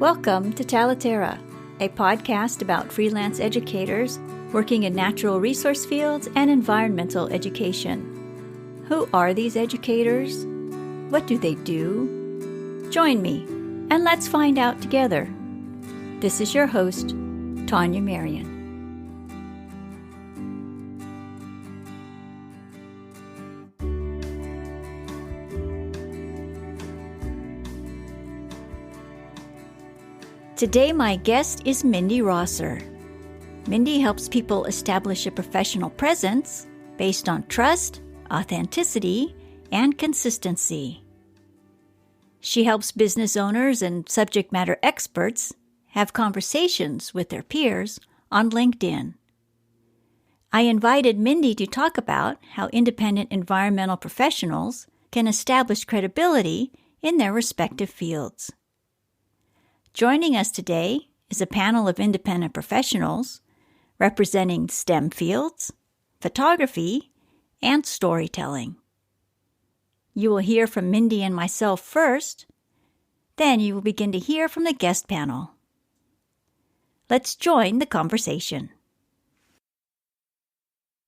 Welcome to Talaterra, a podcast about freelance educators working in natural resource fields and environmental education. Who are these educators? What do they do? Join me, and let's find out together. This is your host, Tanya Marion. Today, my guest is Mindi Rosser. Mindi helps people establish a professional presence based on trust, authenticity, and consistency. She helps business owners and subject matter experts have conversations with their peers on LinkedIn. I invited Mindi to talk about how independent environmental professionals can establish credibility in their respective fields. Joining us today is a panel of independent professionals representing STEM fields, photography, and storytelling. You will hear from Mindi and myself first, then you will begin to hear from the guest panel. Let's join the conversation.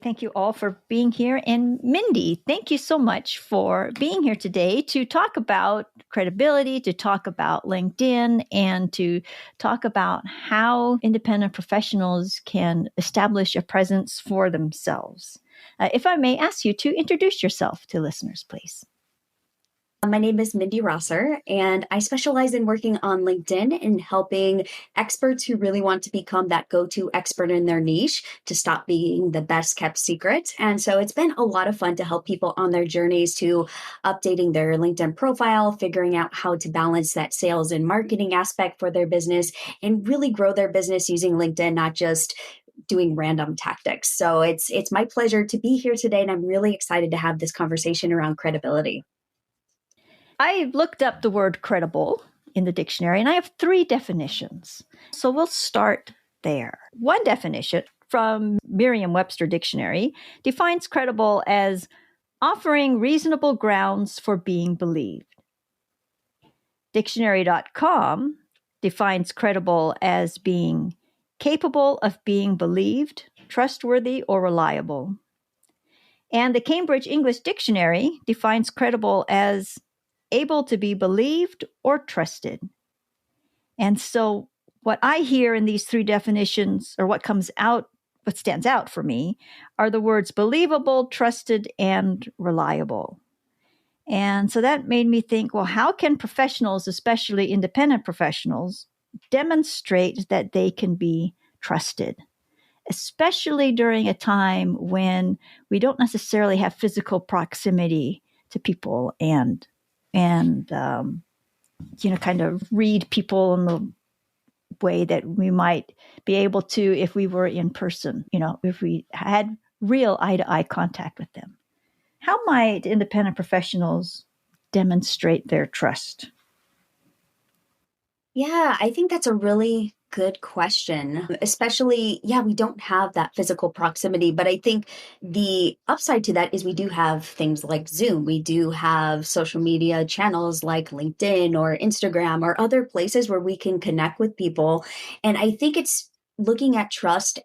Thank you all for being here. And Mindi, thank you so much for being here today to talk about credibility, to talk about LinkedIn, and to talk about how independent professionals can establish a presence for themselves. If I may ask you to introduce yourself to listeners, please. My name is Mindi Rosser, and I specialize in working on LinkedIn and helping experts who really want to become that go-to expert in their niche to stop being the best kept secret. And so it's been a lot of fun to help people on their journeys to updating their LinkedIn profile, figuring out how to balance that sales and marketing aspect for their business, and really grow their business using LinkedIn, not just doing random tactics. So it's my pleasure to be here today, and I'm really excited to have this conversation around credibility. I looked up the word credible in the dictionary, and I have 3 definitions. So we'll start there. One definition from Merriam-Webster Dictionary defines credible as offering reasonable grounds for being believed. Dictionary.com defines credible as being capable of being believed, trustworthy, or reliable. And the Cambridge English Dictionary defines credible as able to be believed or trusted. And so what I hear in these 3 definitions, or what stands out for me, are the words believable, trusted, and reliable. And so that made me think, well, how can professionals, especially independent professionals, demonstrate that they can be trusted, especially during a time when we don't necessarily have physical proximity to people and kind of read people in the way that we might be able to if we were in person, if we had real eye-to-eye contact with them. How might independent professionals demonstrate their trust? Yeah, I think that's a really good question, especially, we don't have that physical proximity, but I think the upside to that is we do have things like Zoom. We do have social media channels like LinkedIn or Instagram or other places where we can connect with people. And I think it's looking at trust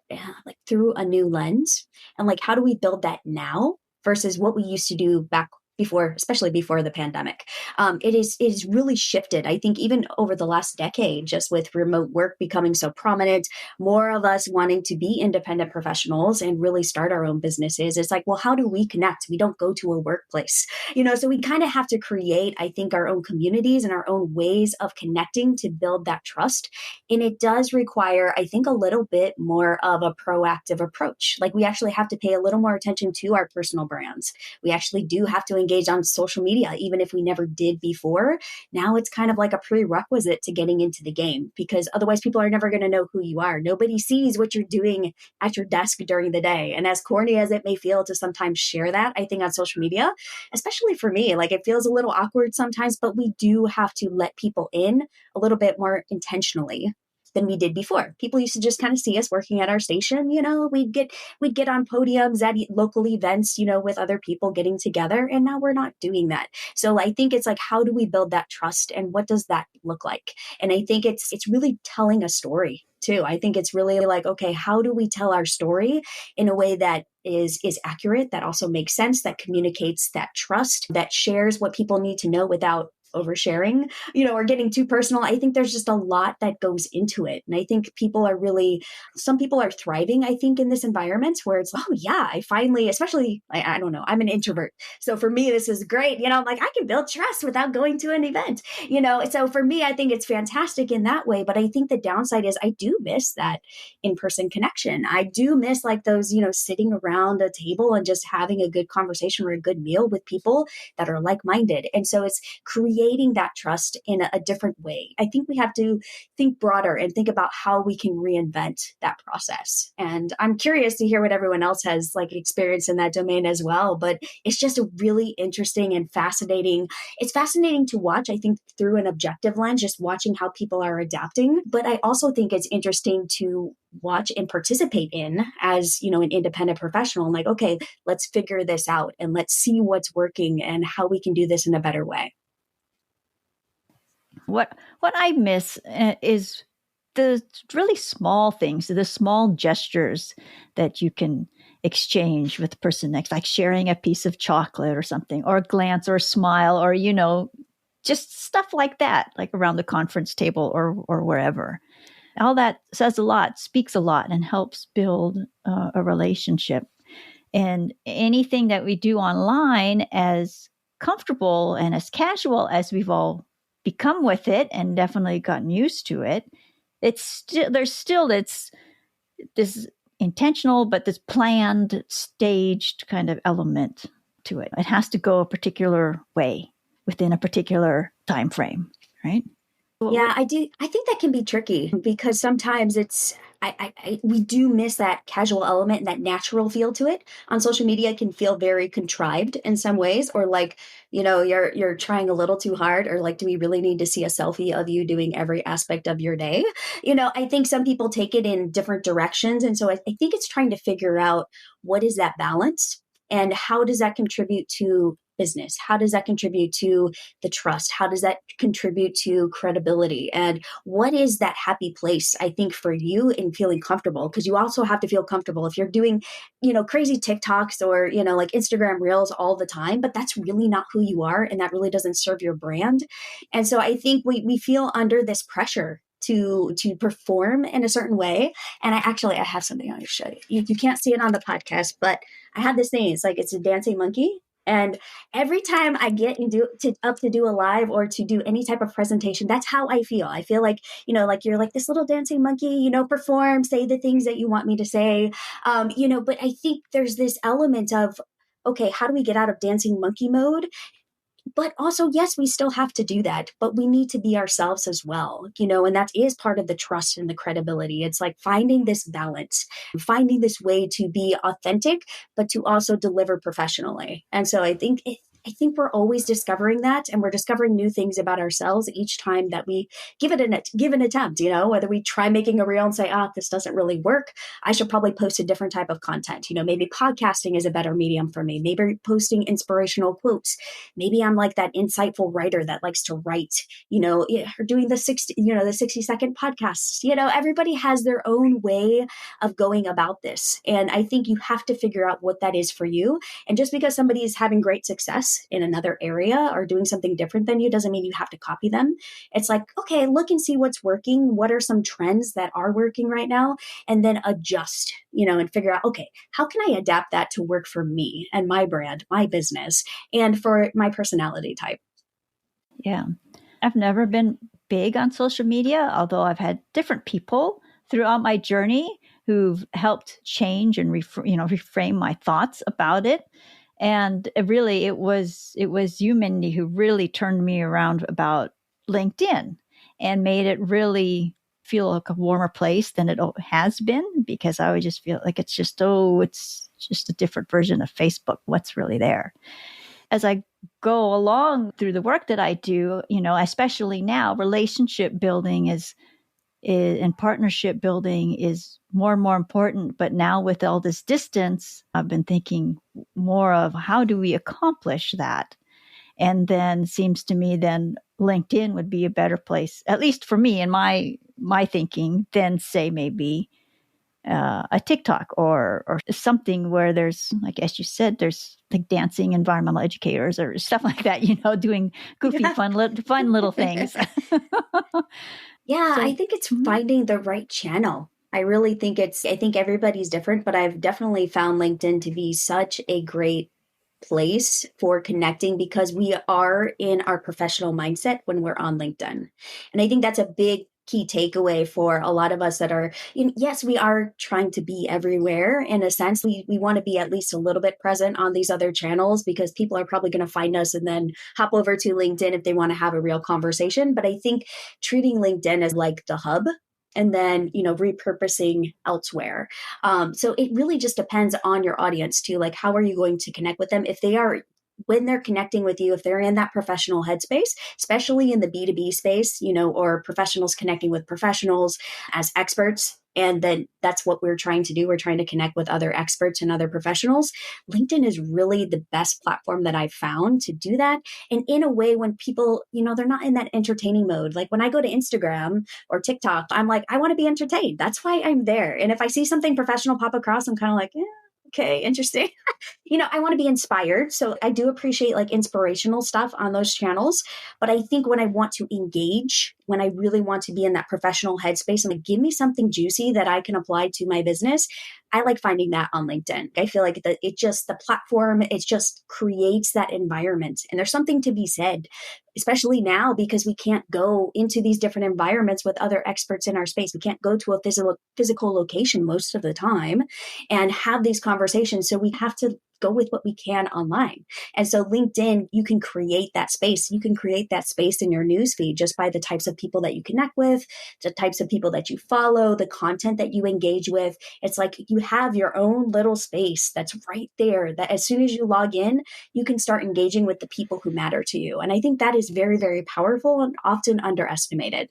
like through a new lens and like, how do we build that now versus what we used to do back before, especially before the pandemic. It is really shifted. I think even over the last decade, just with remote work becoming so prominent, more of us wanting to be independent professionals and really start our own businesses. It's like, well, how do we connect? We don't go to a workplace, so we kind of have to create, I think, our own communities and our own ways of connecting to build that trust. And it does require, I think, a little bit more of a proactive approach. Like we actually have to pay a little more attention to our personal brands. We actually do have to engage on social media, even if we never did before. Now it's kind of like a prerequisite to getting into the game, because otherwise people are never going to know who you are. Nobody sees what you're doing at your desk during the day. And as corny as it may feel to sometimes share that, I think on social media, especially for me, like it feels a little awkward sometimes, but we do have to let people in a little bit more intentionally. than we did before. People used to just kind of see us working at our station. We'd get on podiums at local events, with other people getting together. And now we're not doing that. So I think it's like, how do we build that trust, and what does that look like? And I think it's really telling a story too. I think it's really like, okay, how do we tell our story in a way that is accurate, that also makes sense, that communicates that trust, that shares what people need to know without oversharing, or getting too personal. I think there's just a lot that goes into it. And I think some people are thriving, I think, in this environment where it's, oh yeah, I finally, especially, I don't know, I'm an introvert. So for me, this is great. I'm like, I can build trust without going to an event, So for me, I think it's fantastic in that way. But I think the downside is I do miss that in-person connection. I do miss like those, sitting around a table and just having a good conversation or a good meal with people that are like-minded. And so it's creating that trust in a different way. I think we have to think broader and think about how we can reinvent that process. And I'm curious to hear what everyone else has like experience in that domain as well. But it's just a really interesting and fascinating. It's fascinating to watch, I think, through an objective lens, just watching how people are adapting. But I also think it's interesting to watch and participate in as, an independent professional. I'm like, okay, let's figure this out and let's see what's working and how we can do this in a better way. What I miss is the really small things, the small gestures that you can exchange with the person next, like sharing a piece of chocolate or something, or a glance or a smile, or, just stuff like that, like around the conference table or wherever. All that says a lot, speaks a lot, and helps build a relationship. And anything that we do online, as comfortable and as casual as we've all become with it and definitely gotten used to it, there's still this intentional, but this planned, staged kind of element to it. It has to go a particular way within a particular time frame, right? Yeah, I do. I think that can be tricky because sometimes we do miss that casual element and that natural feel to it. On social media, it can feel very contrived in some ways, or like, you're trying a little too hard, or like, do we really need to see a selfie of you doing every aspect of your day? I think some people take it in different directions. And so I think it's trying to figure out what is that balance and how does that contribute to business? How does that contribute to the trust? How does that contribute to credibility? And what is that happy place, I think, for you in feeling comfortable? Because you also have to feel comfortable if you're doing, crazy TikToks or, like Instagram reels all the time, but that's really not who you are. And that really doesn't serve your brand. And so I think we feel under this pressure to perform in a certain way. And I have something I want to show you. You can't see it on the podcast, but I have this thing. It's a dancing monkey. And every time I get up to do a live or to do any type of presentation, that's how I feel. I feel like, like you're like this little dancing monkey, perform, say the things that you want me to say. But I think there's this element of, okay, how do we get out of dancing monkey mode? But also, yes, we still have to do that, but we need to be ourselves as well, and that is part of the trust and the credibility. It's like finding this balance, finding this way to be authentic, but to also deliver professionally. And so I think we're always discovering that, and we're discovering new things about ourselves each time that we give an attempt, whether we try making a reel and say, this doesn't really work. I should probably post a different type of content. Maybe podcasting is a better medium for me. Maybe posting inspirational quotes. Maybe I'm like that insightful writer that likes to write, or doing the 60-second podcasts. Everybody has their own way of going about this. And I think you have to figure out what that is for you. And just because somebody is having great success in another area or doing something different than you doesn't mean you have to copy them. It's like, okay, look and see what's working. What are some trends that are working right now? And then adjust, and figure out, okay, how can I adapt that to work for me and my brand, my business, and for my personality type? Yeah. I've never been big on social media, although I've had different people throughout my journey who've helped change and reframe my thoughts about it. And it was you, Mindy, who really turned me around about LinkedIn and made it really feel like a warmer place than it has been, because I would just feel like it's just a different version of Facebook. What's really there? As I go along through the work that I do, especially now, relationship building is and partnership building is more and more important. But now with all this distance, I've been thinking more of how do we accomplish that? And then seems to me then LinkedIn would be a better place, at least for me and my thinking, than say maybe a TikTok or something where there's, like, as you said, there's like dancing environmental educators or stuff like that, doing goofy, fun little things. Yeah, So, I think it's finding the right channel. I really think I think everybody's different, but I've definitely found LinkedIn to be such a great place for connecting because we are in our professional mindset when we're on LinkedIn. And I think that's a big key takeaway for a lot of us that are, yes, we are trying to be everywhere in a sense. We want to be at least a little bit present on these other channels because people are probably going to find us and then hop over to LinkedIn if they want to have a real conversation. But I think treating LinkedIn as like the hub and then, repurposing elsewhere. So it really just depends on your audience too. Like, how are you going to connect with them? When they're connecting with you, if they're in that professional headspace, especially in the B2B space, or professionals connecting with professionals as experts. And then that's what we're trying to do. We're trying to connect with other experts and other professionals. LinkedIn is really the best platform that I've found to do that. And in a way, when people, they're not in that entertaining mode. Like when I go to Instagram or TikTok, I'm like, I want to be entertained. That's why I'm there. And if I see something professional pop across, I'm kind of like, okay, interesting. I want to be inspired. So I do appreciate like inspirational stuff on those channels. But I think when I want to engage, when I really want to be in that professional headspace and like, give me something juicy that I can apply to my business, I like finding that on LinkedIn. I feel like the platform, it just creates that environment. And there's something to be said, especially now because we can't go into these different environments with other experts in our space. We can't go to a physical location most of the time and have these conversations. So we have to go with what we can online. And so LinkedIn, you can create that space. You can create that space in your newsfeed just by the types of people that you connect with, the types of people that you follow, the content that you engage with. It's like you have your own little space that's right there that as soon as you log in, you can start engaging with the people who matter to you. And I think that is very, very powerful and often underestimated.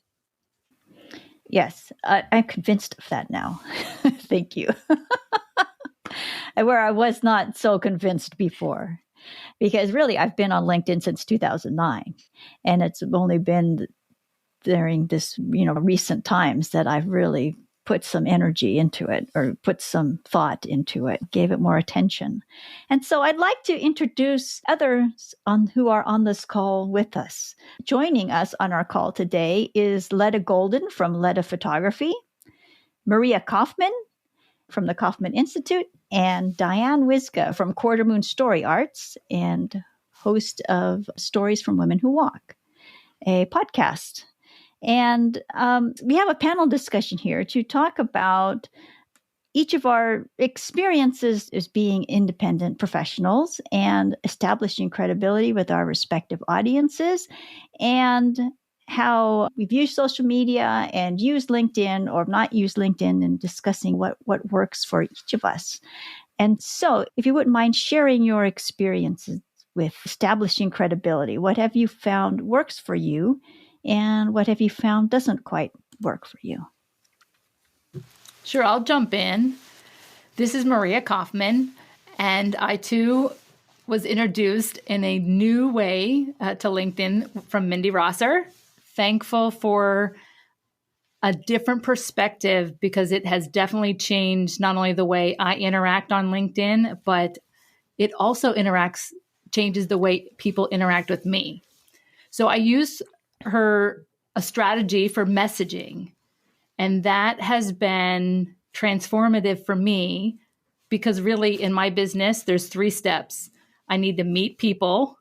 Yes, I'm convinced of that now. Thank you. Where I was not so convinced before, because really I've been on LinkedIn since 2009, and it's only been during this, recent times that I've really put some energy into it or put some thought into it, gave it more attention. And so I'd like to introduce others who are on this call with us. Joining us on our call today is Laeti Golden from Laeti Photography, Maria Kaufman from the Kaufman Institute, and Diane Wiska from Quarter Moon Story Arts and host of Stories from Women Who Walk, a podcast. And we have a panel discussion here to talk about each of our experiences as being independent professionals and establishing credibility with our respective audiences, and how we've used social media and used LinkedIn or not used LinkedIn, and discussing what works for each of us. And so if you wouldn't mind sharing your experiences with establishing credibility, what have you found works for you and what have you found doesn't quite work for you? Sure, I'll jump in. This is Maria Kaufman, and I too was introduced in a new way to LinkedIn from Mindi Rosser. Thankful for a different perspective because it has definitely changed not only the way I interact on LinkedIn, but it also changes the way people interact with me. So I use a strategy for messaging, and that has been transformative for me because really in my business, there's 3 steps. I need to meet people,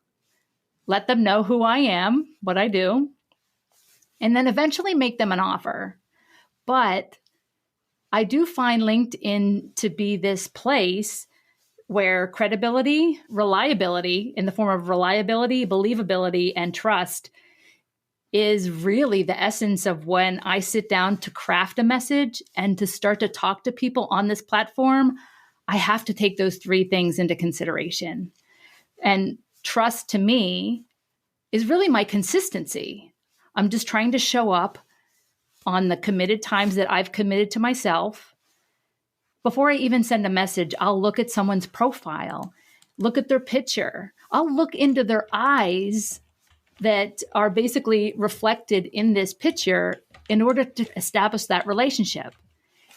let them know who I am, what I do, and then eventually make them an offer. But I do find LinkedIn to be this place where credibility, reliability in the form of reliability, believability, and trust is really the essence of when I sit down to craft a message and to start to talk to people on this platform. I have to take those 3 things into consideration. And trust to me is really my consistency. I'm just trying to show up on the committed times that I've committed to myself. Before I even send a message, I'll look at someone's profile, look at their picture. I'll look into their eyes that are basically reflected in this picture in order to establish that relationship.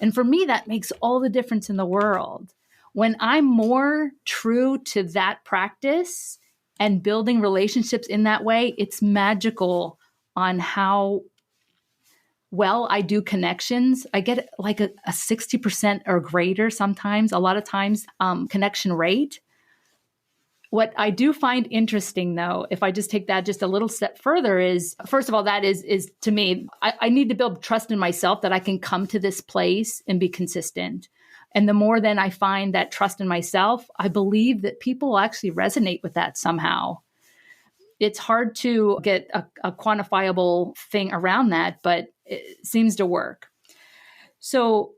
And for me, that makes all the difference in the world. When I'm more true to that practice and building relationships in that way, it's magical on how well I do connections. I get like a 60% or greater sometimes, a lot of times, connection rate. What I do find interesting, though, if I just take that just a little step further, is, first of all, that is to me, I need to build trust in myself that I can come to this place and be consistent. And the more then I find that trust in myself, I believe that people will actually resonate with that somehow. It's hard to get a quantifiable thing around that, but it seems to work. So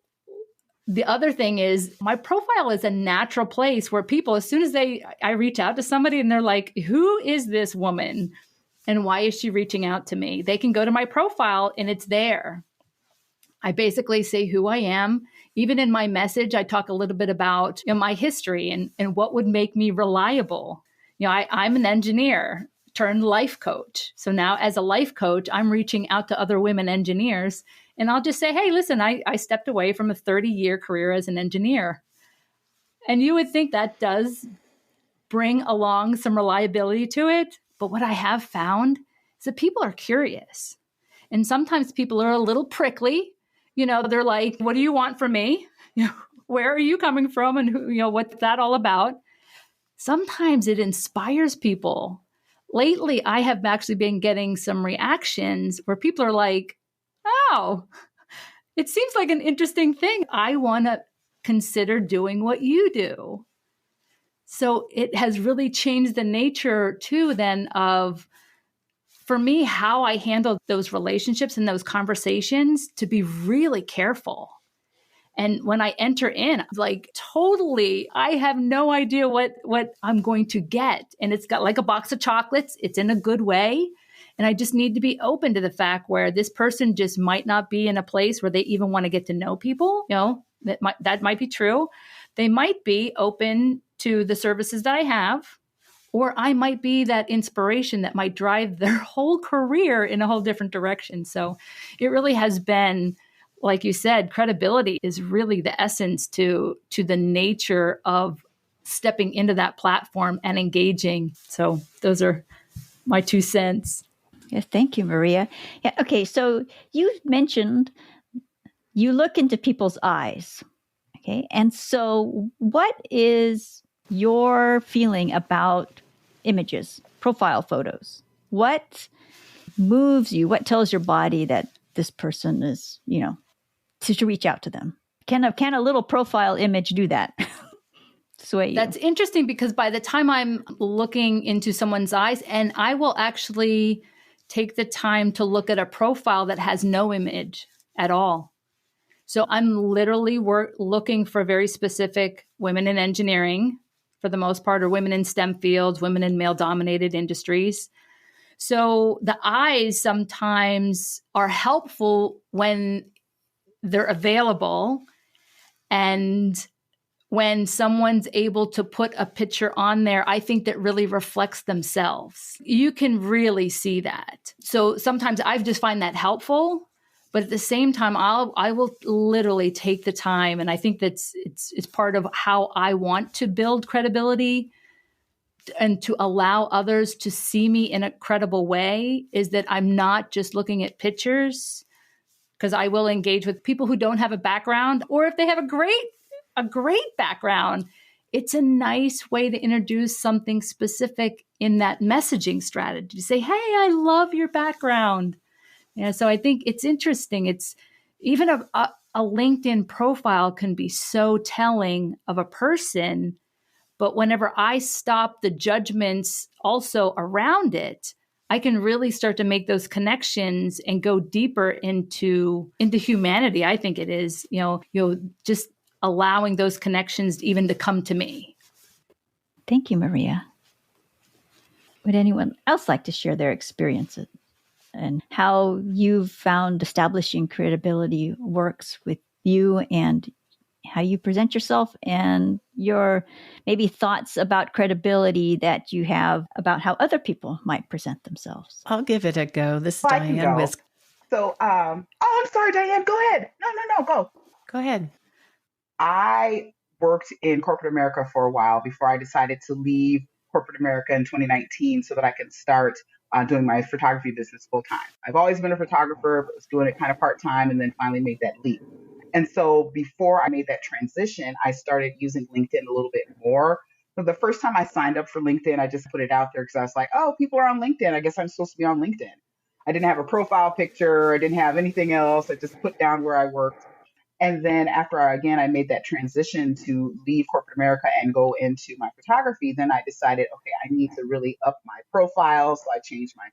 the other thing is my profile is a natural place where people, as soon as I reach out to somebody and they're like, who is this woman and why is she reaching out to me? They can go to my profile and it's there. I basically say who I am. Even in my message, I talk a little bit about my history and what would make me reliable. I'm an engineer turned life coach. So now as a life coach, I'm reaching out to other women engineers. And I'll just say, hey, listen, I stepped away from a 30-year career as an engineer. And you would think that does bring along some reliability to it. But what I have found is that people are curious. And sometimes people are a little prickly. They're like, what do you want from me? Where are you coming from? And what's that all about? Sometimes it inspires people. Lately, I have actually been getting some reactions where people are like, oh, it seems like an interesting thing. I want to consider doing what you do. So it has really changed the nature, too, then of, for me, how I handle those relationships and those conversations, to be really careful. And when I enter in, like, totally, I have no idea what I'm going to get. And it's got like a box of chocolates. It's in a good way. And I just need to be open to the fact where this person just might not be in a place where they even want to get to know people. That might be true. They might be open to the services that I have, or I might be that inspiration that might drive their whole career in a whole different direction. So it really has been, like you said, credibility is really the essence to the nature of stepping into that platform and engaging. So those are my 2 cents. Yes, thank you, Maria. Yeah, okay, so you mentioned you look into people's eyes. Okay, and so what is your feeling about images, profile photos? What moves you? What tells your body that this person is, to reach out to them? Can a little profile image do that? Sway you? That's interesting, because by the time I'm looking into someone's eyes, and I will actually take the time to look at a profile that has no image at all. So I'm literally looking for very specific women in engineering, for the most part, or women in STEM fields, women in male-dominated industries. So the eyes sometimes are helpful when they're available, and when someone's able to put a picture on there, I think that really reflects themselves. You can really see that. So sometimes I just find that helpful, but at the same time, I will literally take the time, and I think that's it's part of how I want to build credibility and to allow others to see me in a credible way, is that I'm not just looking at pictures, because I will engage with people who don't have a background, or if they have a great background, it's a nice way to introduce something specific in that messaging strategy. Say, hey, I love your background. So I think it's interesting. It's even a LinkedIn profile can be so telling of a person, but whenever I stop the judgments also around it, I can really start to make those connections and go deeper into humanity. I think it is, just allowing those connections even to come to me. Thank you, Maria. Would anyone else like to share their experiences? and how you've found establishing credibility works with you and how you present yourself and your maybe thoughts about credibility that you have about how other people might present themselves. I'll give it a go. This is I can Diane go. with. So, oh, I'm sorry, Diane. Go ahead. No, go. Go ahead. I worked in corporate America for a while before I decided to leave corporate America in 2019 so that I could start doing my photography business full time. I've always been a photographer, but was doing it kind of part time and then finally made that leap. And so before I made that transition, I started using LinkedIn a little bit more. So the first time I signed up for LinkedIn, I just put it out there because I was like, oh, people are on LinkedIn. I guess I'm supposed to be on LinkedIn. I didn't have a profile picture. I didn't have anything else. I just put down where I worked. And then after I made that transition to leave corporate America and go into my photography, then I decided, okay, I need to really up my profile. So I changed my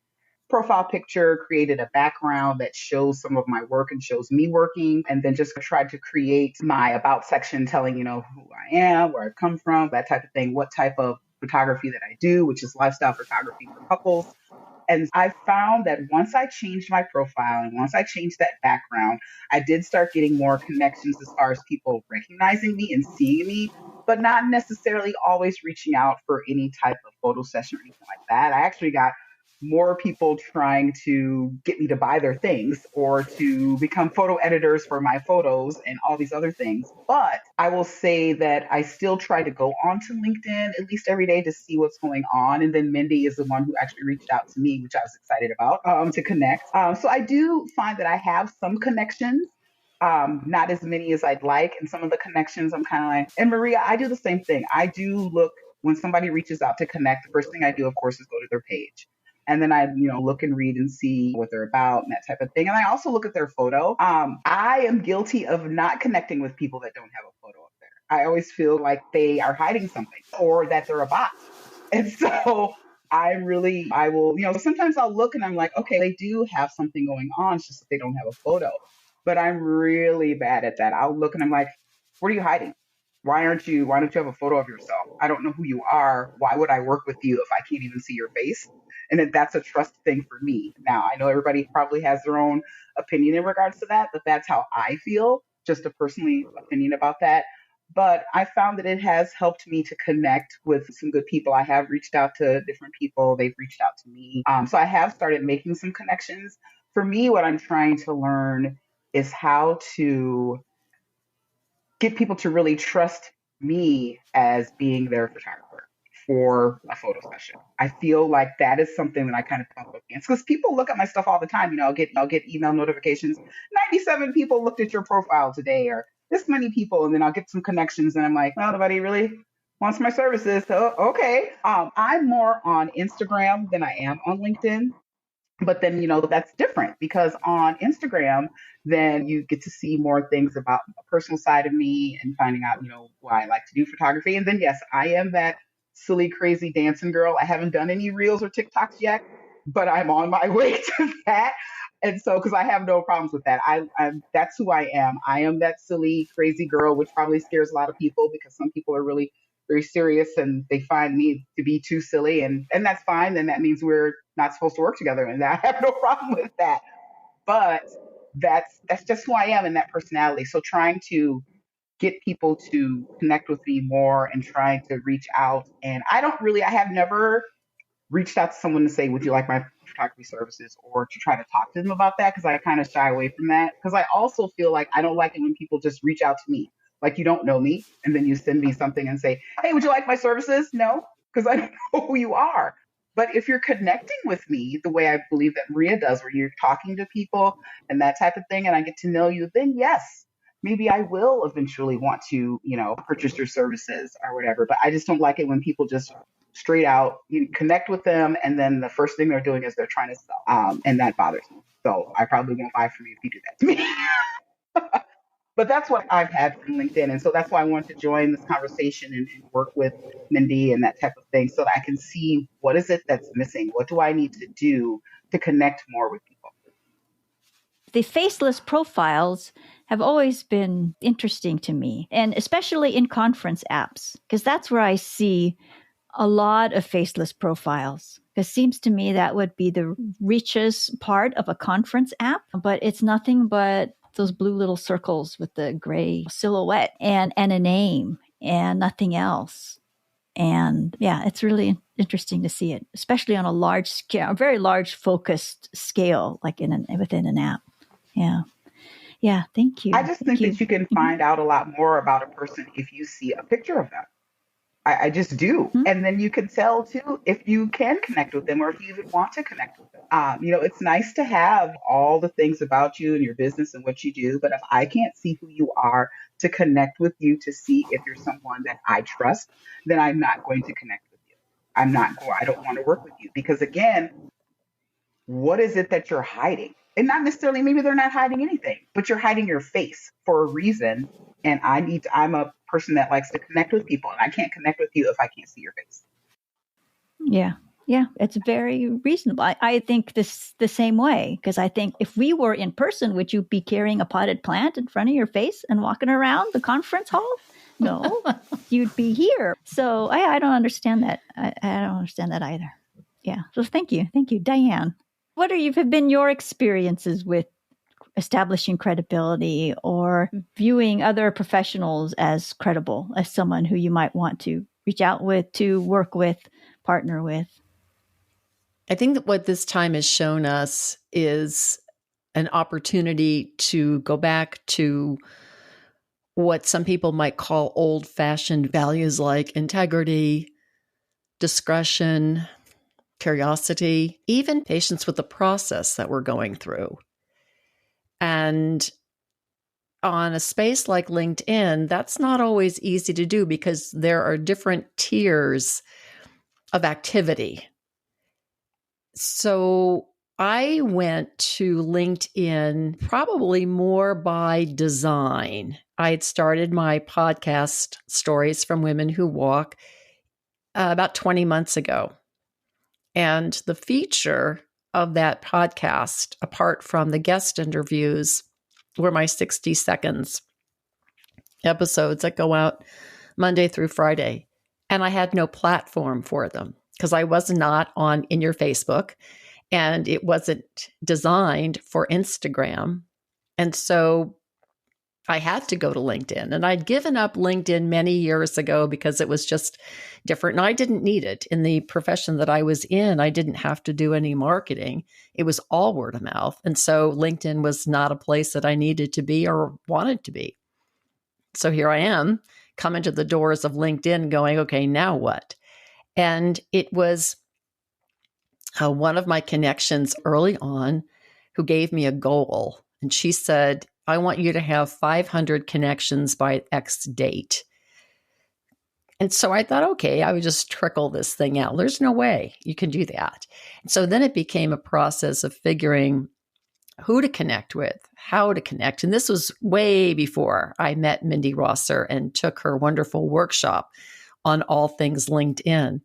profile picture, created a background that shows some of my work and shows me working, and then just tried to create my about section telling, who I am, where I come from, that type of thing, what type of photography that I do, which is lifestyle photography for couples. And I found that once I changed my profile and once I changed that background, I did start getting more connections as far as people recognizing me and seeing me, but not necessarily always reaching out for any type of photo session or anything like that. I actually got more people trying to get me to buy their things or to become photo editors for my photos and all these other things. But I will say that I still try to go onto LinkedIn at least every day to see what's going on. And then Mindy is the one who actually reached out to me, which I was excited about, to connect. So I do find that I have some connections. Not as many as I'd like. And some of the connections I'm kind of like, and Maria, I do the same thing. I do look when somebody reaches out to connect, the first thing I do, of course, is go to their page. And then I, look and read and see what they're about and that type of thing. And I also look at their photo. I am guilty of not connecting with people that don't have a photo up there. I always feel like they are hiding something or that they're a bot. And so I will, sometimes I'll look and I'm like, okay, they do have something going on. It's just that they don't have a photo. But I'm really bad at that. I'll look and I'm like, what are you hiding? Why don't you have a photo of yourself? I don't know who you are. Why would I work with you if I can't even see your face? And then that's a trust thing for me. Now, I know everybody probably has their own opinion in regards to that, but that's how I feel, just a personal opinion about that. But I found that it has helped me to connect with some good people. I have reached out to different people. They've reached out to me. So I have started making some connections. For me, what I'm trying to learn is how to get people to really trust me as being their photographer for a photo session. I feel like that is something that I kind of bump up against because people look at my stuff all the time. I'll get email notifications. 97 people looked at your profile today, or this many people, and then I'll get some connections, and I'm like, well, nobody really wants my services. So okay, I'm more on Instagram than I am on LinkedIn. But then, that's different because on Instagram, then you get to see more things about a personal side of me and finding out, why I like to do photography. And then, yes, I am that silly, crazy dancing girl. I haven't done any reels or TikToks yet, but I'm on my way to that. And so, because I have no problems with that, that's who I am. I am that silly, crazy girl, which probably scares a lot of people because some people are really very serious and they find me to be too silly, and that's fine. Then that means we're not supposed to work together, and I have no problem with that. But that's just who I am and that personality. So trying to get people to connect with me more and trying to reach out. And I have never reached out to someone to say, would you like my photography services, or to try to talk to them about that, because I kind of shy away from that. Because I also feel like I don't like it when people just reach out to me like you don't know me and then you send me something and say, hey, would you like my services? No, because I don't know who you are. But if you're connecting with me the way I believe that Maria does, where you're talking to people and that type of thing, and I get to know you, then yes, maybe I will eventually want to, purchase your services or whatever. But I just don't like it when people just straight out, you connect with them, and then the first thing they're doing is they're trying to sell. And that bothers me. So I probably won't buy from you if you do that to me. But that's what I've had from LinkedIn. And so that's why I wanted to join this conversation and work with Mindy and that type of thing so that I can see what is it that's missing? What do I need to do to connect more with people? The faceless profiles have always been interesting to me, and especially in conference apps, because that's where I see a lot of faceless profiles. Because it seems to me that would be the richest part of a conference app, but it's nothing but those blue little circles with the gray silhouette and a name and nothing else. And yeah, it's really interesting to see it, especially on a large scale, a very large focused scale, like within an app. Yeah. Yeah. Thank you. I just think that you can find out a lot more about a person if you see a picture of them. I just do. Mm-hmm. And then you can tell too if you can connect with them or if you even want to connect with them. It's nice to have all the things about you and your business and what you do. But if I can't see who you are to connect with you to see if you're someone that I trust, then I'm not going to connect with you. I don't want to work with you because again, what is it that you're hiding? And not necessarily, maybe they're not hiding anything, but you're hiding your face for a reason. And I'm a person that likes to connect with people, and I can't connect with you if I can't see your face. Yeah. Yeah. It's very reasonable. I think this the same way, because I think if we were in person, would you be carrying a potted plant in front of your face and walking around the conference hall? No, you'd be here. So I don't understand that. I don't understand that either. Yeah. So thank you. Thank you, Diane. What have been your experiences with establishing credibility or viewing other professionals as credible, as someone who you might want to reach out with, to work with, partner with? I think that what this time has shown us is an opportunity to go back to what some people might call old-fashioned values like integrity, discretion, curiosity, even patience with the process that we're going through. And on a space like LinkedIn, that's not always easy to do because there are different tiers of activity. So I went to LinkedIn probably more by design. I had started my podcast, Stories from Women Who Walk, about 20 months ago. And the feature of that podcast, apart from the guest interviews, were my 60 seconds episodes that go out Monday through Friday. And I had no platform for them because I was not in your Facebook and it wasn't designed for Instagram. And so I had to go to LinkedIn, and I'd given up LinkedIn many years ago because it was just different. And I didn't need it in the profession that I was in. I didn't have to do any marketing. It was all word of mouth. And so LinkedIn was not a place that I needed to be or wanted to be. So here I am coming to the doors of LinkedIn going, okay, now what? And it was one of my connections early on who gave me a goal. And she said, I want you to have 500 connections by X date. And so I thought, okay, I would just trickle this thing out. There's no way you can do that. And so then it became a process of figuring who to connect with, how to connect. And this was way before I met Mindi Rosser and took her wonderful workshop on all things LinkedIn.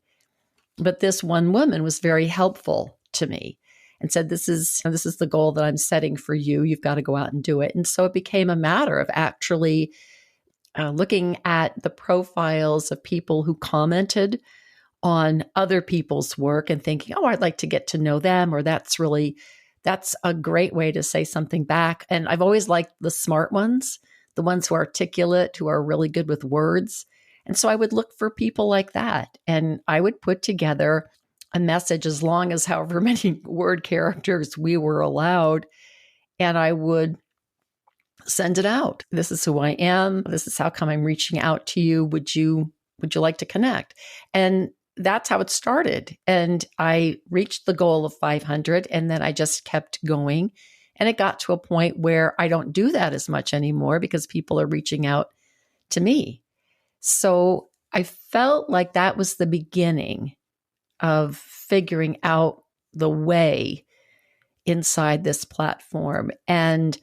But this one woman was very helpful to me and said, this is the goal that I'm setting for you. You've got to go out and do it. And so it became a matter of actually looking at the profiles of people who commented on other people's work and thinking, oh, I'd like to get to know them, or that's a great way to say something back. And I've always liked the smart ones, the ones who are articulate, who are really good with words. And so I would look for people like that. And I would put together a message as long as however many word characters we were allowed. And I would send it out. This is who I am. This is how come I'm reaching out to you. Would you like to connect? And that's how it started. And I reached the goal of 500, and then I just kept going. And it got to a point where I don't do that as much anymore because people are reaching out to me. So I felt like that was the beginning of figuring out the way inside this platform and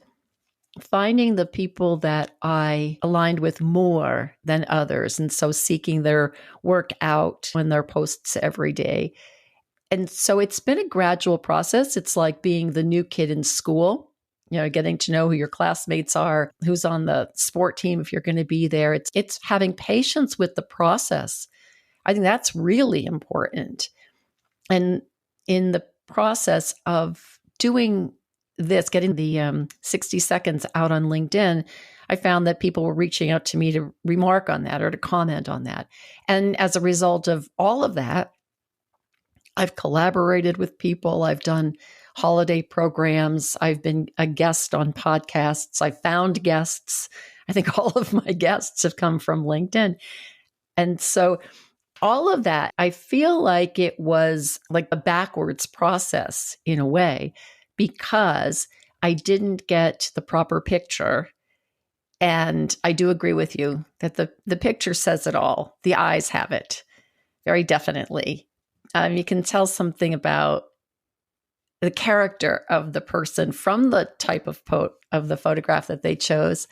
finding the people that I aligned with more than others. And so seeking their work out in their posts every day. And so it's been a gradual process. It's like being the new kid in school, getting to know who your classmates are, who's on the sport team, if you're going to be there. It's having patience with the process. I think that's really important. And in the process of doing this, getting the 60 seconds out on LinkedIn, I found that people were reaching out to me to remark on that or to comment on that. And as a result of all of that, I've collaborated with people. I've done holiday programs. I've been a guest on podcasts. I've found guests. I think all of my guests have come from LinkedIn. And so all of that, I feel like it was like a backwards process in a way, because I didn't get the proper picture. And I do agree with you that the picture says it all. The eyes have it very definitely. You can tell something about the character of the person from the type of the photograph that they chose,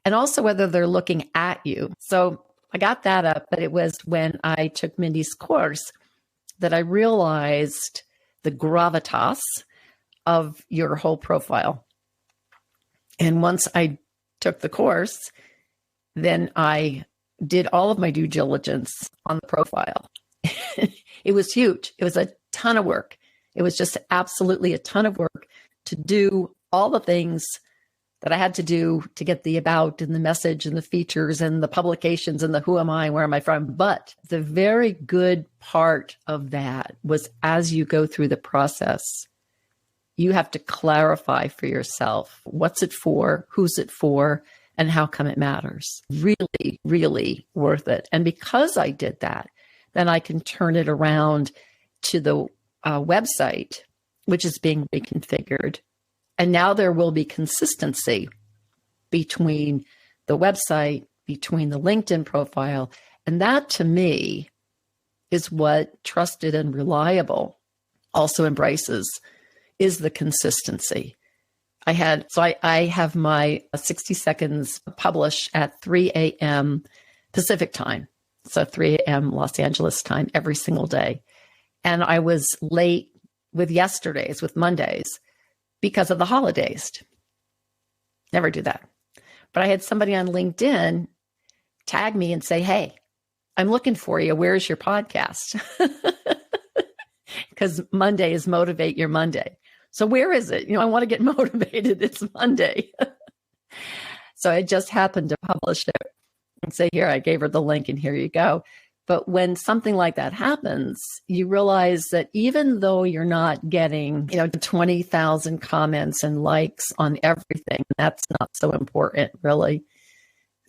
and also whether they're looking at you. So I got that up, but it was when I took Mindy's course that I realized the gravitas of your whole profile. And once I took the course, then I did all of my due diligence on the profile. It was huge. It was a ton of work. It was just absolutely a ton of work to do all the things that I had to do to get the about and the message and the features and the publications and the who am I, where am I from. But the very good part of that was, as you go through the process, you have to clarify for yourself, what's it for, who's it for, and how come it matters. Really, really worth it. And because I did that, then I can turn it around to the website, which is being reconfigured. And now there will be consistency between the website, between the LinkedIn profile. And that, to me, is what trusted and reliable also embraces, is the consistency. I have my 60 seconds published at 3 a.m. Pacific time. So 3 a.m. Los Angeles time every single day. And I was late with yesterday's, with Mondays, because of the holidays. Never do that. But I had somebody on LinkedIn tag me and say, hey, I'm looking for you. Where's your podcast? Because Monday is Motivate Your Monday. So where is it? I want to get motivated. It's Monday. So I just happened to publish it and say, here, I gave her the link and here you go. But when something like that happens, you realize that even though you're not getting, 20,000 comments and likes on everything, that's not so important, really,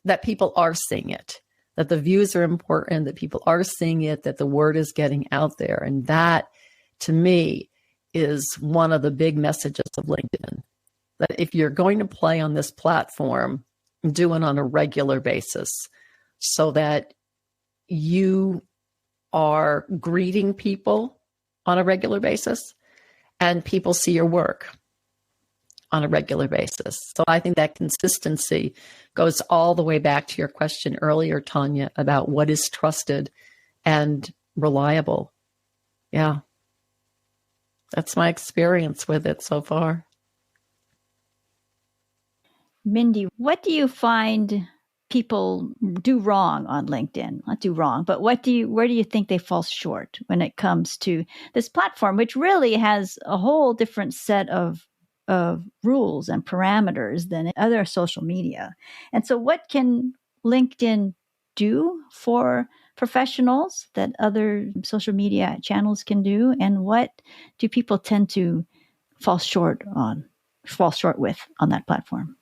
that people are seeing it, that the views are important, that people are seeing it, that the word is getting out there. And that, to me, is one of the big messages of LinkedIn, that if you're going to play on this platform, do it on a regular basis so that you are greeting people on a regular basis and people see your work on a regular basis. So I think that consistency goes all the way back to your question earlier, Tanya, about what is trusted and reliable. Yeah. That's my experience with it so far. Mindy, what do you find people do wrong on LinkedIn? Not do wrong, but where do you think they fall short when it comes to this platform, which really has a whole different set of rules and parameters than other social media? And so what can LinkedIn do for professionals that other social media channels can do? And what do people tend to fall short with on that platform?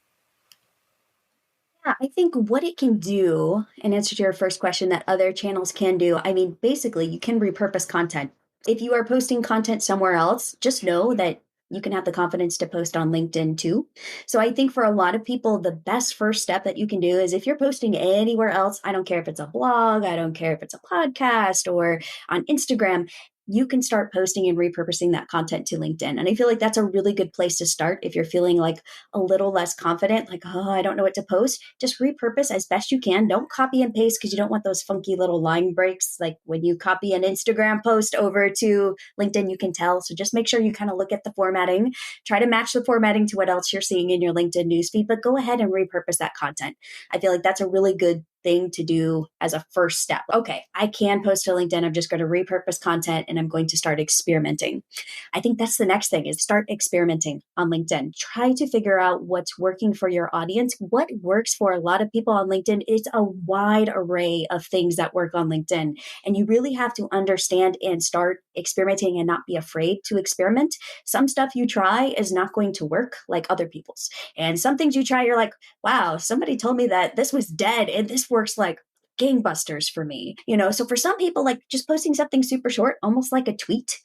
Yeah, I think what it can do, in answer to your first question, that other channels can do, basically, you can repurpose content. If you are posting content somewhere else, just know that you can have the confidence to post on LinkedIn too. So I think for a lot of people, the best first step that you can do is if you're posting anywhere else, I don't care if it's a blog, I don't care if it's a podcast or on Instagram, you can start posting and repurposing that content to LinkedIn. And I feel like that's a really good place to start if you're feeling like a little less confident, like, oh, I don't know what to post. Just repurpose as best you can. Don't copy and paste because you don't want those funky little line breaks. Like when you copy an Instagram post over to LinkedIn, you can tell. So just make sure you kind of look at the formatting, try to match the formatting to what else you're seeing in your LinkedIn newsfeed, but go ahead and repurpose that content. I feel like that's a really good thing to do as a first step. Okay, I can post to LinkedIn. I'm just going to repurpose content and I'm going to start experimenting. I think that's the next thing is start experimenting on LinkedIn. Try to figure out what's working for your audience. What works for a lot of people on LinkedIn is a wide array of things that work on LinkedIn. And you really have to understand and start experimenting and not be afraid to experiment. Some stuff you try is not going to work like other people's. And some things you try, you're like, wow, somebody told me that this was dead and this works like gangbusters for me. So for some people, like just posting something super short, almost like a tweet,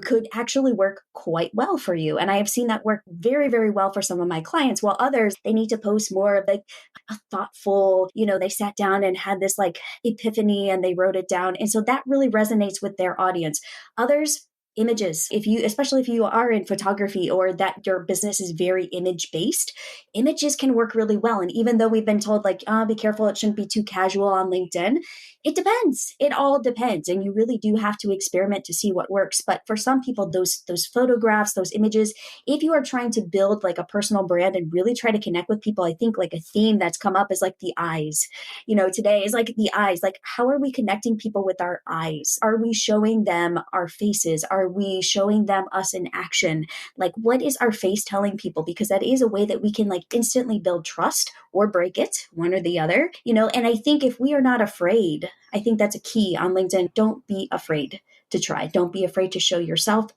could actually work quite well for you. And I have seen that work very, very well for some of my clients, while others, they need to post more of like a thoughtful, they sat down and had this like epiphany and they wrote it down. And so that really resonates with their audience. Others, images. Especially if you are in photography or that your business is very image based, images can work really well. And even though we've been told like, be careful, it shouldn't be too casual on LinkedIn, it depends. It all depends. And you really do have to experiment to see what works. But for some people, those photographs, those images, if you are trying to build like a personal brand and really try to connect with people, I think like a theme that's come up is like the eyes. Today is like the eyes. Like, how are we connecting people with our eyes? Are we showing them our faces? Are we showing them us in action? Like, what is our face telling people? Because that is a way that we can like instantly build trust or break it, one or the other, and I think if we are not afraid, I think that's a key on LinkedIn. Don't be afraid to try. Don't be afraid to show yourself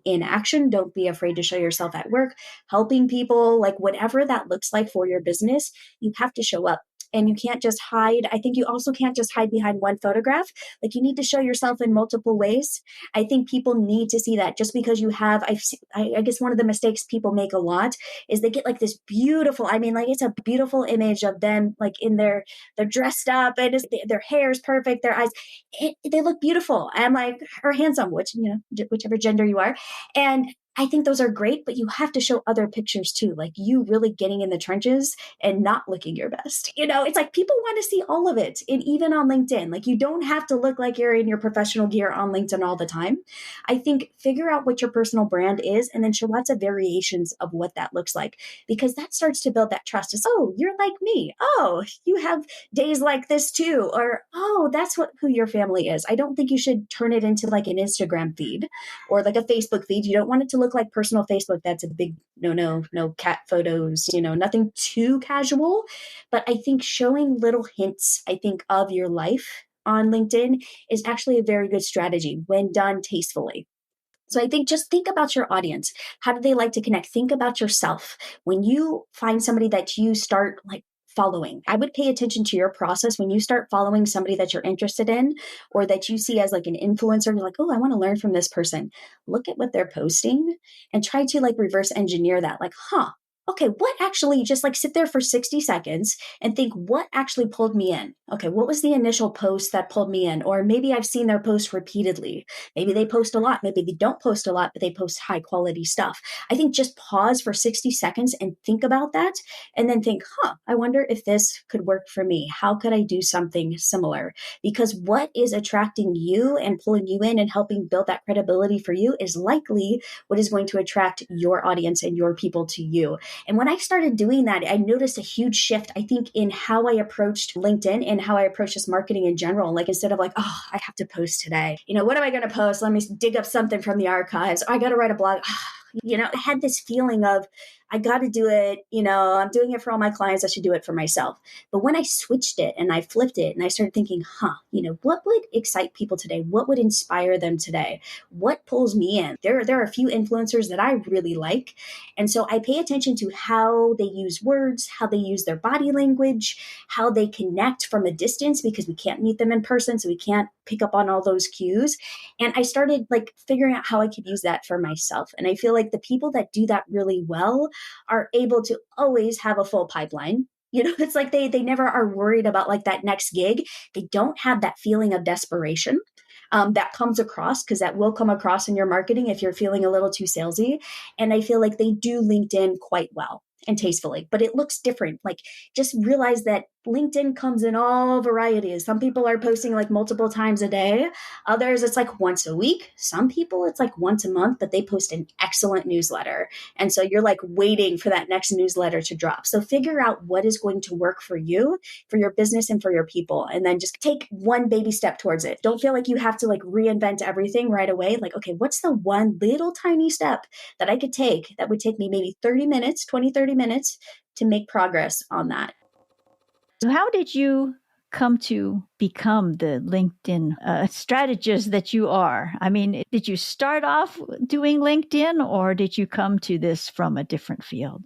in action. Don't be afraid to show yourself at work, helping people, like whatever that looks like for your business, you have to show up. And you can't just hide. I think you also can't just hide behind one photograph. Like you need to show yourself in multiple ways. I think people need to see that just because you have, I guess one of the mistakes people make a lot is they get like this beautiful, like it's a beautiful image of them like they're dressed up and their hair is perfect. Their eyes, they look beautiful. And like, or handsome, whichever gender you are. And I think those are great, but you have to show other pictures too, like you really getting in the trenches and not looking your best. It's like people want to see all of it. And even on LinkedIn, like you don't have to look like you're in your professional gear on LinkedIn all the time. I think figure out what your personal brand is and then show lots of variations of what that looks like, because that starts to build that trust. It's, oh, you're like me. Oh, you have days like this too. Or, oh, that's who your family is. I don't think you should turn it into like an Instagram feed or like a Facebook feed. You don't want it to look like personal Facebook. That's a big no cat photos, nothing too casual. But I think showing little hints, of your life on LinkedIn is actually a very good strategy when done tastefully. So I think just think about your audience. How do they like to connect? Think about yourself. When you find somebody that you start like following, I would pay attention to your process when you start following somebody that you're interested in or that you see as like an influencer. You're like, oh, I want to learn from this person. Look at what they're posting and try to like reverse engineer that. Like, okay, what actually, just like sit there for 60 seconds and think what actually pulled me in? Okay, what was the initial post that pulled me in? Or maybe I've seen their post repeatedly. Maybe they post a lot. Maybe they don't post a lot, but they post high quality stuff. I think just pause for 60 seconds and think about that and then think, I wonder if this could work for me. How could I do something similar? Because what is attracting you and pulling you in and helping build that credibility for you is likely what is going to attract your audience and your people to you. And when I started doing that, I noticed a huge shift, I think, in how I approached LinkedIn and how I approached just marketing in general. Like instead of like, oh, I have to post today. What am I going to post? Let me dig up something from the archives. I got to write a blog. I had this feeling of, I got to do it. I'm doing it for all my clients. I should do it for myself. But when I switched it and I flipped it and I started thinking, what would excite people today? What would inspire them today? What pulls me in? There are a few influencers that I really like. And so I pay attention to how they use words, how they use their body language, how they connect from a distance because we can't meet them in person. So we can't pick up on all those cues. And I started like figuring out how I could use that for myself. And I feel like the people that do that really well are able to always have a full pipeline. It's like they never are worried about like that next gig. They don't have that feeling of desperation that comes across, because that will come across in your marketing if you're feeling a little too salesy. And I feel like they do LinkedIn quite well. and tastefully, but it looks different. Like, just realize that LinkedIn comes in all varieties. Some people are posting like multiple times a day. Others, it's like once a week. Some people, it's like once a month, but they post an excellent newsletter. And so you're like waiting for that next newsletter to drop. So figure out what is going to work for you, for your business, and for your people. And then just take one baby step towards it. Don't feel like you have to like reinvent everything right away. Like, okay, what's the one little tiny step that I could take that would take me maybe 30 minutes, 30 minutes to make progress on that? So how did you come to become the LinkedIn strategist that you are? I mean, did you start off doing LinkedIn, or did you come to this from a different field?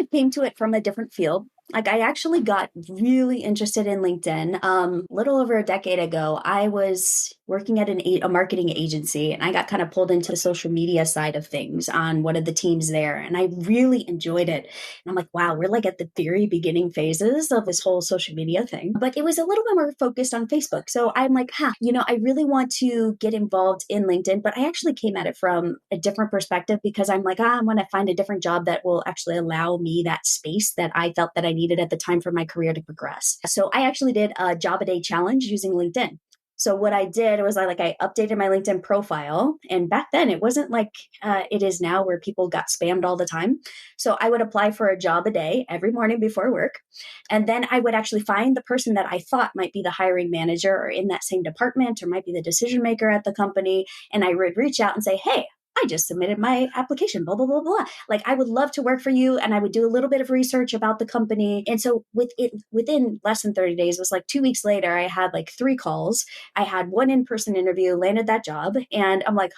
I came to it from a different field. Like, I actually got really interested in LinkedIn. Little over a decade ago, I was working at a marketing agency, and I got kind of pulled into the social media side of things on one of the teams there. And I really enjoyed it. And I'm like, wow, we're like at the very beginning phases of this whole social media thing. But it was a little bit more focused on Facebook. So I'm like, I really want to get involved in LinkedIn. But I actually came at it from a different perspective, because I'm like, I want to find a different job that will actually allow me that space that I felt that I needed at the time for my career to progress. So I actually did a job a day challenge using LinkedIn. So what I did was I updated my LinkedIn profile. And back then it wasn't like it is now, where people got spammed all the time. So I would apply for a job a day every morning before work. And then I would actually find the person that I thought might be the hiring manager or in that same department, or might be the decision maker at the company. And I would reach out and say, hey, I just submitted my application, blah, blah, blah, blah. Like, I would love to work for you. And I would do a little bit of research about the company. And so within less than 30 days, it was like 2 weeks later, I had like 3 calls. I had 1 in-person interview, landed that job. And I'm like,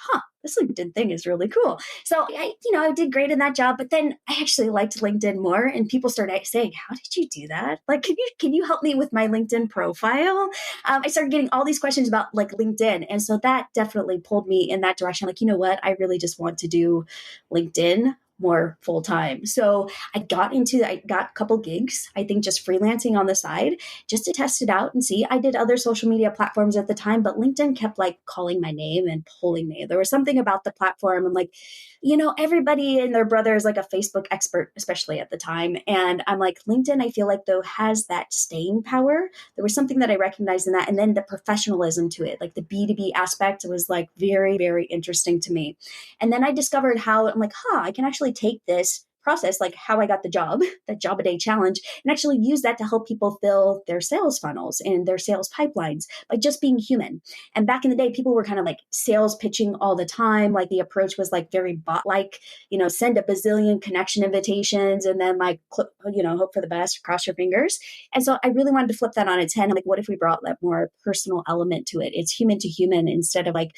this LinkedIn thing is really cool. So I did great in that job, but then I actually liked LinkedIn more, and people started saying, how did you do that? Like, can you help me with my LinkedIn profile? I started getting all these questions about like LinkedIn. And so that definitely pulled me in that direction. Like, you know what? I really just want to do LinkedIn more full time. So I got a couple gigs, I think just freelancing on the side, just to test it out and see. I did other social media platforms at the time, but LinkedIn kept like calling my name and pulling me. There was something about the platform. I'm like, everybody and their brother is like a Facebook expert, especially at the time. And I'm like, LinkedIn, I feel like though has that staying power. There was something that I recognized in that. And then the professionalism to it, like the B2B aspect was like very, very interesting to me. And then I discovered how I'm like, I can actually take this process, like how I got the job, that job a day challenge, and actually use that to help people fill their sales funnels and their sales pipelines by just being human. And back in the day, people were kind of like sales pitching all the time. Like, the approach was like very bot-like, send a bazillion connection invitations and then like, hope for the best, cross your fingers. And so I really wanted to flip that on its head. I'm like, what if we brought that more personal element to it? It's human to human instead of like,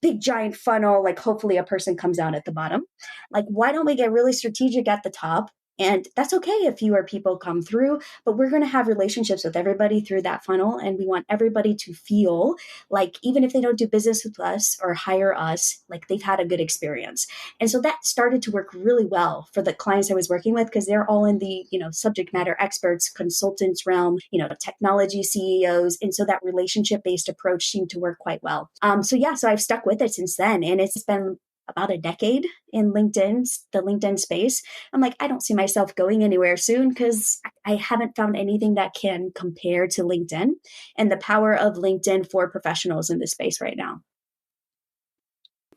big giant funnel, like hopefully a person comes out at the bottom. Like, why don't we get really strategic at the top? And that's okay if fewer people come through, but we're going to have relationships with everybody through that funnel. And we want everybody to feel like, even if they don't do business with us or hire us, like they've had a good experience. And so that started to work really well for the clients I was working with, because they're all in the, subject matter experts, consultants realm, technology CEOs. And so that relationship-based approach seemed to work quite well. So I've stuck with it since then. And it's been about a decade in the LinkedIn space. I'm like, I don't see myself going anywhere soon, because I haven't found anything that can compare to LinkedIn and the power of LinkedIn for professionals in this space right now.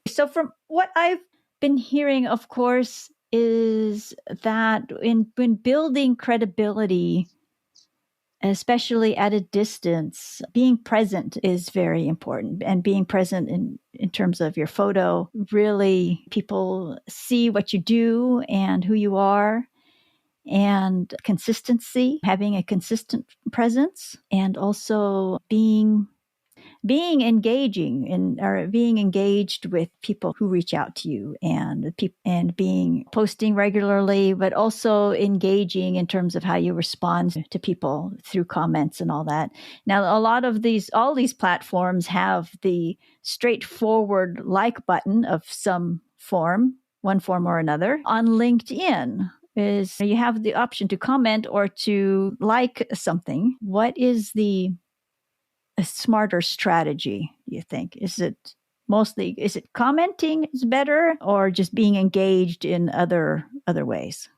So from what I've been hearing, of course, is that when building credibility, especially at a distance, being present is very important. And being present in terms of your photo, really people see what you do and who you are, and consistency, having a consistent presence, and also being engaged with people who reach out to you, and being posting regularly, but also engaging in terms of how you respond to people through comments and all that. Now, all these platforms have the straightforward like button of some form, one form or another. On LinkedIn, you have the option to comment or to like something. What is a smarter strategy, do you think? Is it commenting is better, or just being engaged in other other ways?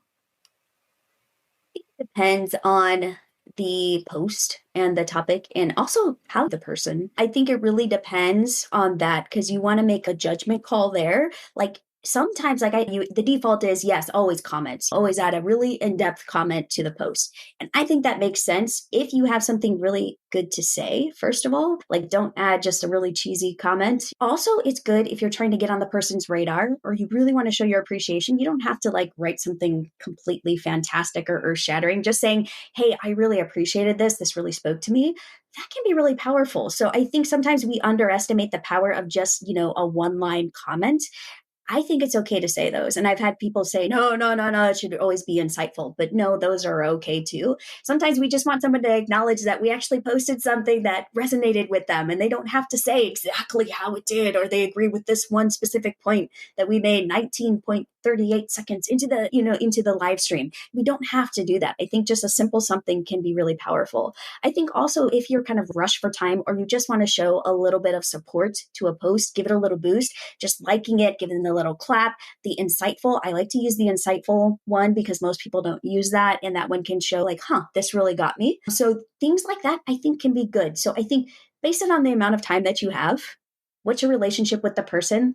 It depends on the post and the topic and also how the person. I think it really depends on that because you want to make a judgment call there. Like sometimes the default is yes, always comments, always add a really in-depth comment to the post. And I think that makes sense if you have something really good to say, first of all, like don't add just a really cheesy comment. Also, it's good if you're trying to get on the person's radar or you really want to show your appreciation. You don't have to like write something completely fantastic or earth-shattering. Just saying, hey, I really appreciated this. This really spoke to me. That can be really powerful. So I think sometimes we underestimate the power of just, a one-line comment. I think it's okay to say those. And I've had people say, no, it should always be insightful. But no, those are okay too. Sometimes we just want someone to acknowledge that we actually posted something that resonated with them and they don't have to say exactly how it did, or they agree with this one specific point that we made 19.38 seconds into the live stream. We don't have to do that. I think just a simple something can be really powerful. I think also if you're kind of rushed for time or you just want to show a little bit of support to a post, give it a little boost, just liking it, giving the little clap, the insightful. I like to use the insightful one because most people don't use that. And that one can show like, this really got me. So things like that, I think can be good. So I think based on the amount of time that you have, what's your relationship with the person?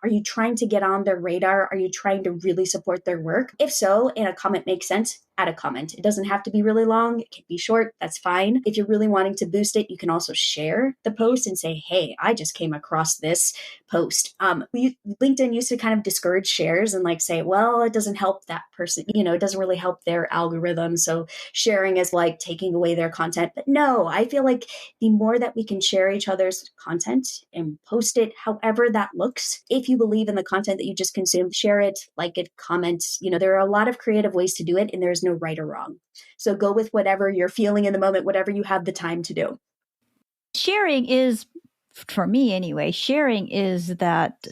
Are you trying to get on their radar? Are you trying to really support their work? If so, and a comment makes sense, add a comment. It doesn't have to be really long. It can be short. That's fine. If you're really wanting to boost it, you can also share the post and say, hey, I just came across this post. LinkedIn used to kind of discourage shares and like say, well, it doesn't help that person. It doesn't really help their algorithm. So sharing is like taking away their content. But no, I feel like the more that we can share each other's content and post it, however that looks, if you believe in the content that you just consumed, share it, like it, comment. There are a lot of creative ways to do it and there's no right or wrong. So go with whatever you're feeling in the moment, whatever you have the time to do. Sharing is, for me anyway, sharing is that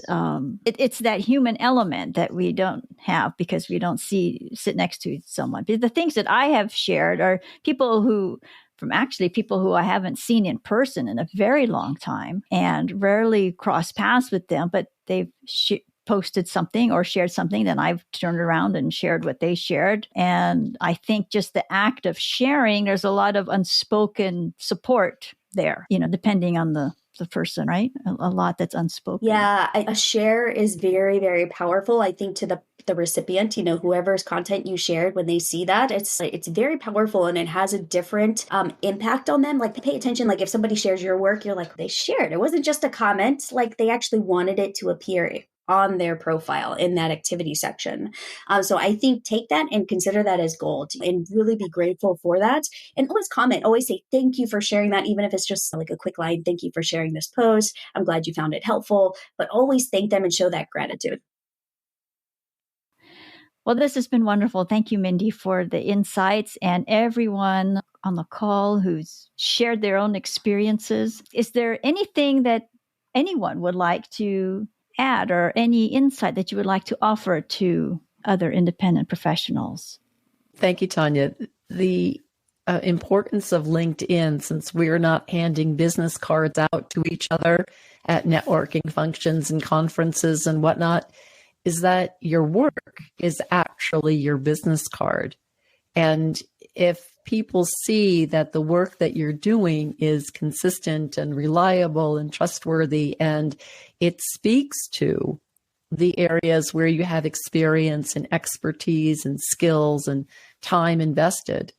it's that human element that we don't have because we don't sit next to someone. But the things that I have shared are people who I haven't seen in person in a very long time and rarely cross paths with them, but they've posted something or shared something, then I've turned around and shared what they shared. And I think just the act of sharing, there's a lot of unspoken support there, depending on the person, right? A lot that's unspoken. Yeah, a share is very, very powerful. I think to the recipient, whoever's content you shared, when they see that, it's very powerful and it has a different impact on them. Like pay attention, like if somebody shares your work, you're like, they shared. It wasn't just a comment, like they actually wanted it to appear on their profile in that activity section. So I think take that and consider that as gold and really be grateful for that. And always comment, always say, thank you for sharing that. Even if it's just like a quick line, thank you for sharing this post. I'm glad you found it helpful, but always thank them and show that gratitude. Well, this has been wonderful. Thank you, Mindi, for the insights and everyone on the call who's shared their own experiences. Is there anything that anyone would like to add or any insight that you would like to offer to other independent professionals? Thank you, Tanya. The importance of LinkedIn, since we're not handing business cards out to each other at networking functions and conferences and whatnot, is that your work is actually your business card. And if people see that the work that you're doing is consistent and reliable and trustworthy, and it speaks to the areas where you have experience and expertise and skills and time invested,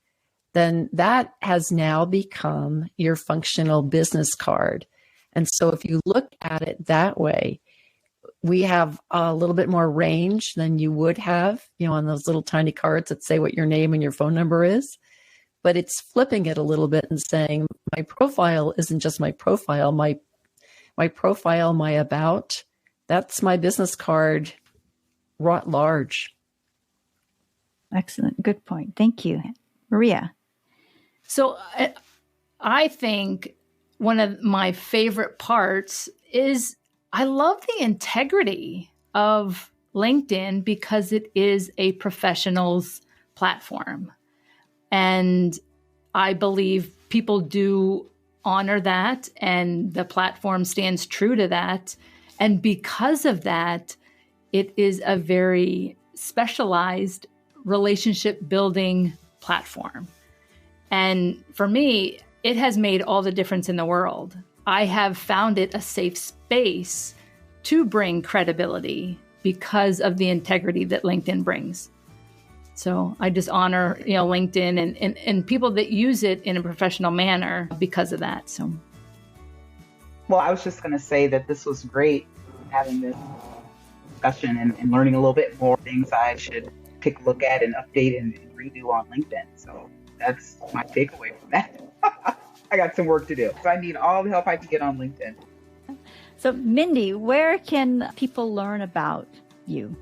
then that has now become your functional business card. And so if you look at it that way, we have a little bit more range than you would have, on those little tiny cards that say what your name and your phone number is. But it's flipping it a little bit and saying, my profile isn't just my profile, my profile, my about, that's my business card wrought large. Excellent. Good point. Thank you. Maria. So I think one of my favorite parts is I love the integrity of LinkedIn because it is a professional's platform. And I believe people do honor that, and the platform stands true to that. And because of that, it is a very specialized relationship building platform. And for me, it has made all the difference in the world. I have found it a safe space to bring credibility because of the integrity that LinkedIn brings. So I just honor, LinkedIn and people that use it in a professional manner because of that. So, well, I was just going to say that this was great having this discussion and learning a little bit more things I should take a look at and update and redo on LinkedIn. So that's my takeaway from that. I got some work to do. So I need all the help I can get on LinkedIn. So, Mindi, where can people learn about you?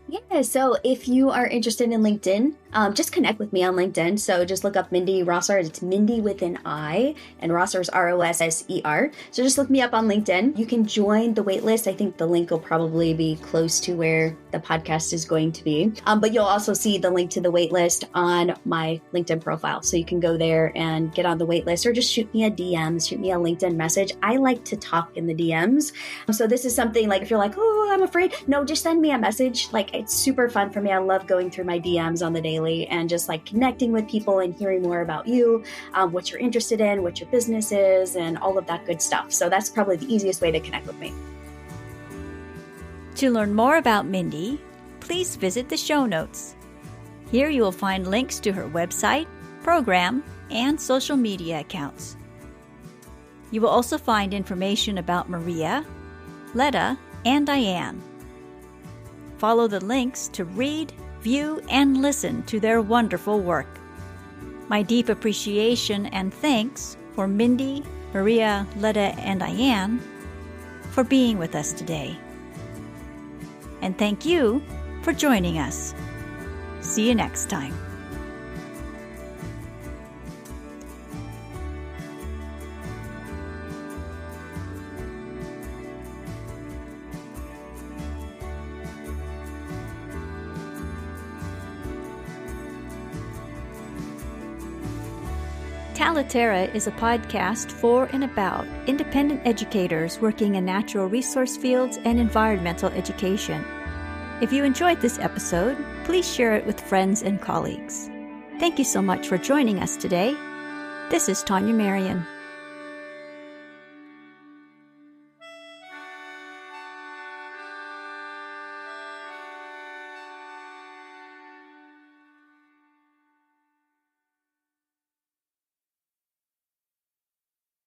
Yeah, so if you are interested in LinkedIn, just connect with me on LinkedIn. So just look up Mindi Rosser. It's Mindi with an I, and Rosser's Rosser. So just look me up on LinkedIn. You can join the waitlist. I think the link will probably be close to where the podcast is going to be. But you'll also see the link to the waitlist on my LinkedIn profile. So you can go there and get on the waitlist, or just shoot me a DM, shoot me a LinkedIn message. I like to talk in the DMs. So this is something like, if you're like, oh, I'm afraid, no, just send me a message. Like, it's super fun for me. I love going through my DMs on the daily and just like connecting with people and hearing more about you, what you're interested in, what your business is, and all of that good stuff. So that's probably the easiest way to connect with me. To learn more about Mindi, please visit the show notes. Here you will find links to her website, program, and social media accounts. You will also find information about Maria, Laeti, and Diane. Follow the links to read, view, and listen to their wonderful work. My deep appreciation and thanks for Mindi, Maria, Laeti, and Diane for being with us today. And thank you for joining us. See you next time. Talaterra is a podcast for and about independent educators working in natural resource fields and environmental education. If you enjoyed this episode, please share it with friends and colleagues. Thank you so much for joining us today. This is Tanya Marion.